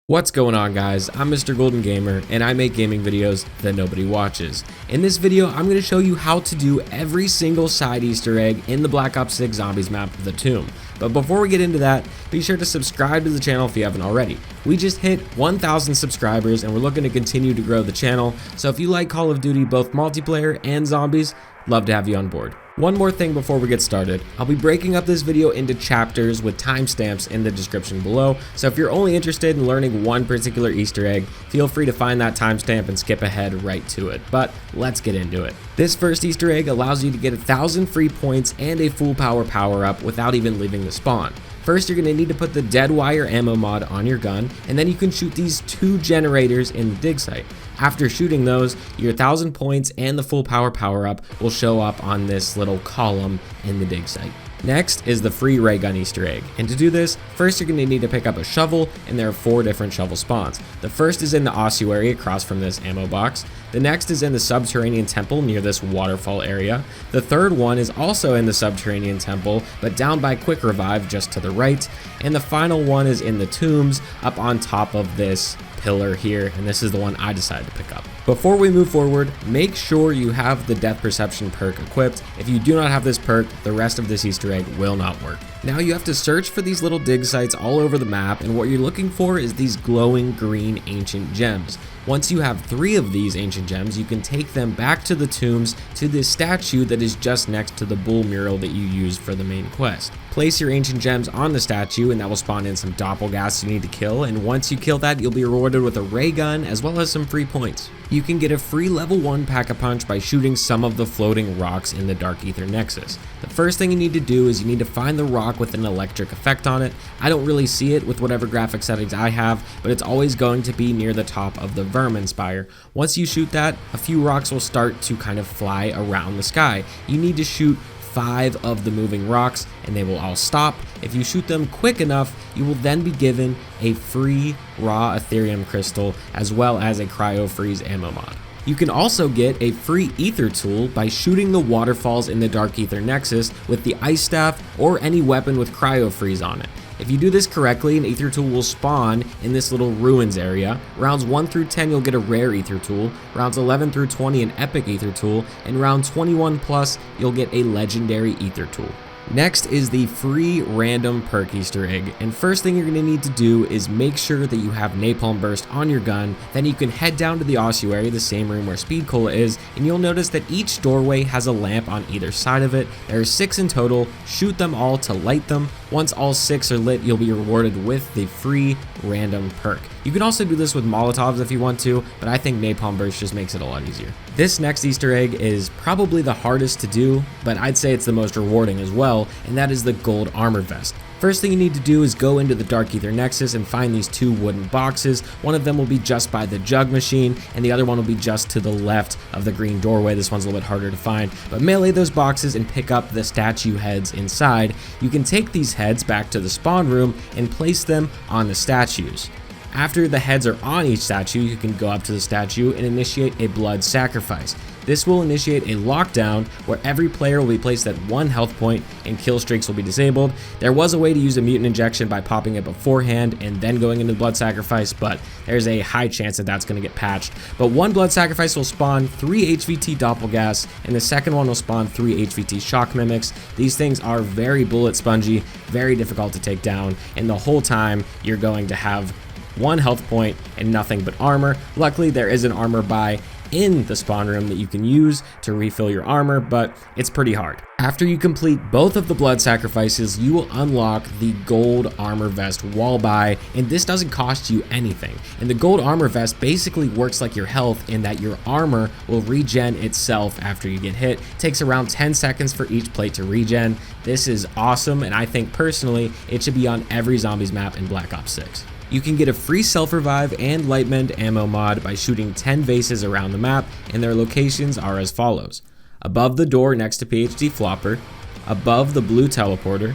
What's going on, guys? I'm Mr. Golden Gamer and I make gaming videos that nobody watches. In this video, I'm going to show you how to do every single side Easter egg in the Black Ops 6 Zombies map, The Tomb. But before we get into that, be sure to subscribe to the channel if you haven't already. We just hit 1,000 subscribers and we're looking to continue to grow the channel, so if you like Call of Duty both multiplayer and zombies, love to have you on board. One more thing before we get started, I'll be breaking up this video into chapters with timestamps in the description below, so if you're only interested in learning one particular Easter egg, feel free to find that timestamp and skip ahead right to it, but let's get into it. This first Easter egg allows you to get 1,000 free points and a full power up without even leaving the spawn. First, you're going to need to put the dead wire ammo mod on your gun, and then you can shoot these 2 generators in the dig site. After shooting those, your 1,000 points and the full power up will show up on this little column in the dig site. Next is the free ray gun Easter egg, and to do this, first you're going to need to pick up a shovel, and there are 4 different shovel spawns. The first is in the ossuary across from this ammo box. The next is in the subterranean temple near this waterfall area. The third one is also in the subterranean temple, but down by quick revive just to the right. And the final one is in the tombs up on top of this pillar here, and this is the one I decided to pick up. Before we move forward, make sure you have the death perception perk equipped. If you do not have this perk, the rest of this Easter egg will not work. Now you have to search for these little dig sites all over the map, and what you're looking for is these glowing green ancient gems. Once you have 3 of these ancient gems, you can take them back to the tombs to this statue that is just next to the bull mural that you used for the main quest. Place your ancient gems on the statue and that will spawn in some doppelgas you need to kill, and once you kill that, you'll be rewarded with a ray gun as well as some free points. You can get a free level 1 pack-a-punch by shooting some of the floating rocks in the Dark Aether Nexus. The first thing you need to do is you need to find the rock with an electric effect on it. I don't really see it with whatever graphic settings I have, but it's always going to be near the top of the Vermin Spire. Once you shoot that, a few rocks will start to kind of fly around the sky. You need to shoot 5 of the moving rocks and they will all stop. If you shoot them quick enough, you will then be given a free raw Ethereum crystal as well as a Cryofreeze ammo mod. You can also get a free Aether tool by shooting the waterfalls in the Dark Aether Nexus with the ice staff or any weapon with Cryofreeze on it. If you do this correctly, an Aether tool will spawn in this little ruins area. Rounds 1 through 10, you'll get a rare Aether tool. Rounds 11 through 20, an epic Aether tool. And round 21 plus, you'll get a legendary Aether tool. Next is the free random perk Easter egg, and first thing you're going to need to do is make sure that you have napalm burst on your gun. Then you can head down to the ossuary, the same room where Speed Cola is, and you'll notice that each doorway has a lamp on either side of it. There are 6 in total. Shoot them all to light them. Once all 6 are lit, you'll be rewarded with the free random perk. You can also do this with Molotovs if you want to, but I think napalm burst just makes it a lot easier. This next Easter egg is probably the hardest to do, but I'd say it's the most rewarding as well, and that is the gold armor vest. First thing you need to do is go into the Dark Aether Nexus and find these 2 wooden boxes. One of them will be just by the jug machine, and the other one will be just to the left of the green doorway. This one's a little bit harder to find, but melee those boxes and pick up the statue heads inside. You can take these heads back to the spawn room and place them on the statues. After the heads are on each statue, you can go up to the statue and initiate a blood sacrifice. This will initiate a lockdown where every player will be placed at 1 health point and kill streaks will be disabled. There was a way to use a mutant injection by popping it beforehand and then going into the blood sacrifice, but there's a high chance that that's going to get patched. But 1 blood sacrifice will spawn 3 HVT doppelgas, and the second one will spawn 3 HVT shock mimics. These things are very bullet spongy, very difficult to take down, and the whole time you're going to have 1 health point and nothing but armor. Luckily, there is an armor buy in the spawn room that you can use to refill your armor, but it's pretty hard. After you complete both of the blood sacrifices, you will unlock the gold armor vest wall buy, and this doesn't cost you anything. And the gold armor vest basically works like your health in that your armor will regen itself after you get hit. It takes around 10 seconds for each plate to regen. This is awesome, and I think personally it should be on every zombies map in Black Ops 6. You can get a free self-revive and light-mend ammo mod by shooting 10 vases around the map, and their locations are as follows. Above the door next to PhD Flopper, above the blue teleporter,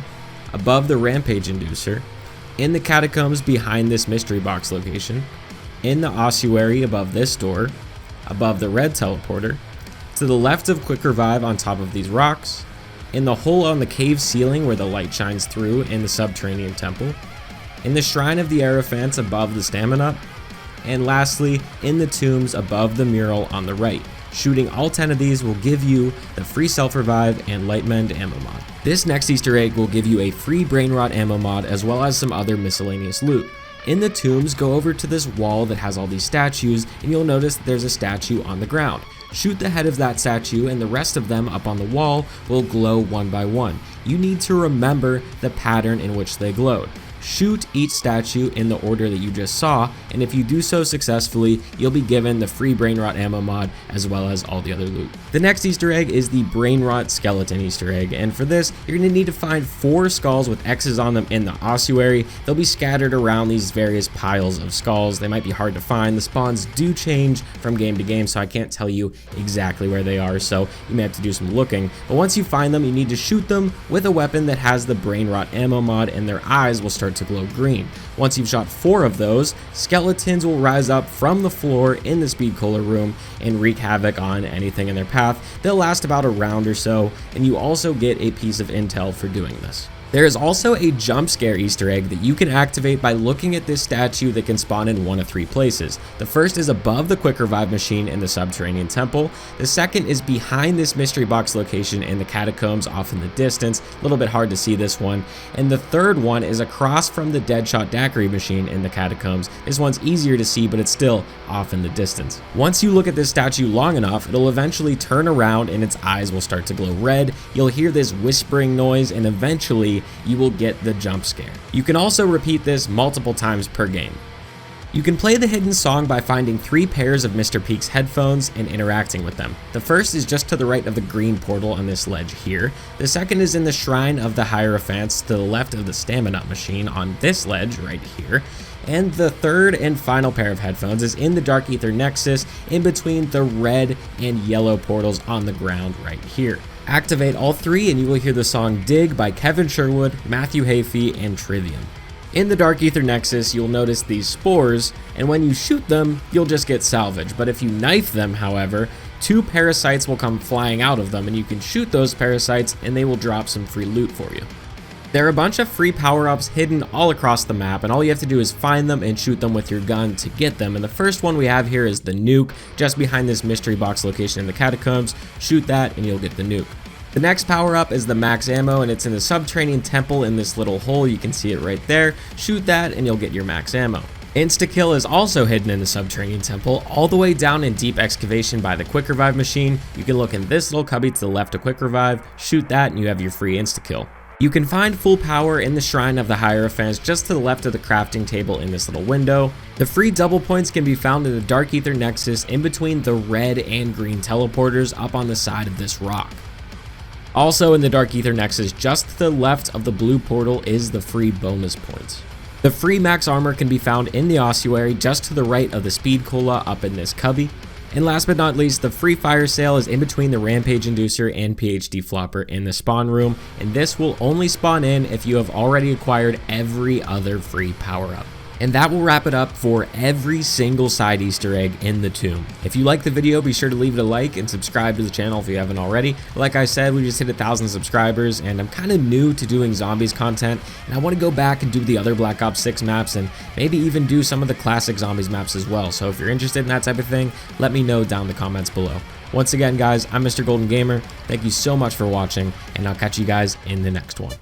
above the rampage inducer, in the catacombs behind this mystery box location, in the ossuary above this door, above the red teleporter, to the left of quick revive on top of these rocks, in the hole on the cave ceiling where the light shines through in the subterranean temple, in the Shrine of the Hierophants above the Stamina, and lastly, in the tombs above the mural on the right. Shooting all 10 of these will give you the free self-revive and light mend ammo mod. This next Easter egg will give you a free brain rot ammo mod as well as some other miscellaneous loot. In the tombs, go over to this wall that has all these statues, and you'll notice there's a statue on the ground. Shoot the head of that statue, and the rest of them up on the wall will glow one by one. You need to remember the pattern in which they glowed. Shoot each statue in the order that you just saw, and if you do so successfully, you'll be given the free brain rot ammo mod as well as all the other loot. The next Easter egg is the brain rot skeleton Easter egg, and for this, you're going to need to find 4 skulls with X's on them in the ossuary. They'll be scattered around these various piles of skulls. They might be hard to find. The spawns do change from game to game, so I can't tell you exactly where they are, so you may have to do some looking. But once you find them, you need to shoot them with a weapon that has the brain rot ammo mod, and their eyes will start to glow green. Once you've shot 4 of those, skeletons will rise up from the floor in the speed cooler room and wreak havoc on anything in their path. They'll last about a round or so, and you also get a piece of intel for doing this. There is also a jump scare Easter egg that you can activate by looking at this statue that can spawn in one of 3 places. The first is above the quick revive machine in the subterranean temple. The second is behind this mystery box location in the catacombs off in the distance. A little bit hard to see this one. And the third one is across from the Deadshot daiquiri machine in the catacombs. This one's easier to see, but it's still off in the distance. Once you look at this statue long enough, it'll eventually turn around and its eyes will start to glow red. You'll hear this whispering noise, and eventually you will get the jump scare. You can also repeat this multiple times per game. You can play the hidden song by finding 3 pairs of Mr. Peak's headphones and interacting with them. The first is just to the right of the green portal on this ledge here. The second is in the Shrine of the Hierophants to the left of the Stamina machine on this ledge right here. And the third and final pair of headphones is in the Dark Aether Nexus in between the red and yellow portals on the ground right here. Activate all 3 and you will hear the song Dig by Kevin Sherwood, Matthew Hayfie, and Trivium. In the Dark Aether Nexus, you'll notice these spores, and when you shoot them, you'll just get salvage. But if you knife them, however, 2 parasites will come flying out of them, and you can shoot those parasites and they will drop some free loot for you. There are a bunch of free power-ups hidden all across the map, and all you have to do is find them and shoot them with your gun to get them. And the first one we have here is the Nuke, just behind this mystery box location in the catacombs. Shoot that and you'll get the Nuke. The next power-up is the max ammo, and it's in the subterranean temple in this little hole. You can see it right there. Shoot that and you'll get your max ammo. Insta-kill is also hidden in the subterranean temple, all the way down in deep excavation by the quick revive machine. You can look in this little cubby to the left of quick revive, shoot that, and you have your free insta-kill. You can find full power in the Shrine of the Hierophants just to the left of the crafting table in this little window. The free double points can be found in the Dark Aether Nexus in between the red and green teleporters up on the side of this rock. Also in the Dark Aether Nexus, just to the left of the blue portal is the free bonus points. The free max armor can be found in the ossuary just to the right of the speed cola up in this cubby. And last but not least, the free fire sale is in between the Rampage Inducer and PhD Flopper in the spawn room, and this will only spawn in if you have already acquired every other free power-up. And that will wrap it up for every single side Easter egg in the tomb. If you like the video, be sure to leave it a like and subscribe to the channel if you haven't already. Like I said, we just hit 1,000 subscribers, and I'm kind of new to doing zombies content, and I want to go back and do the other Black Ops 6 maps and maybe even do some of the classic zombies maps as well. So if you're interested in that type of thing, let me know down in the comments below. Once again, guys, I'm Mr. Golden Gamer. Thank you so much for watching, and I'll catch you guys in the next one.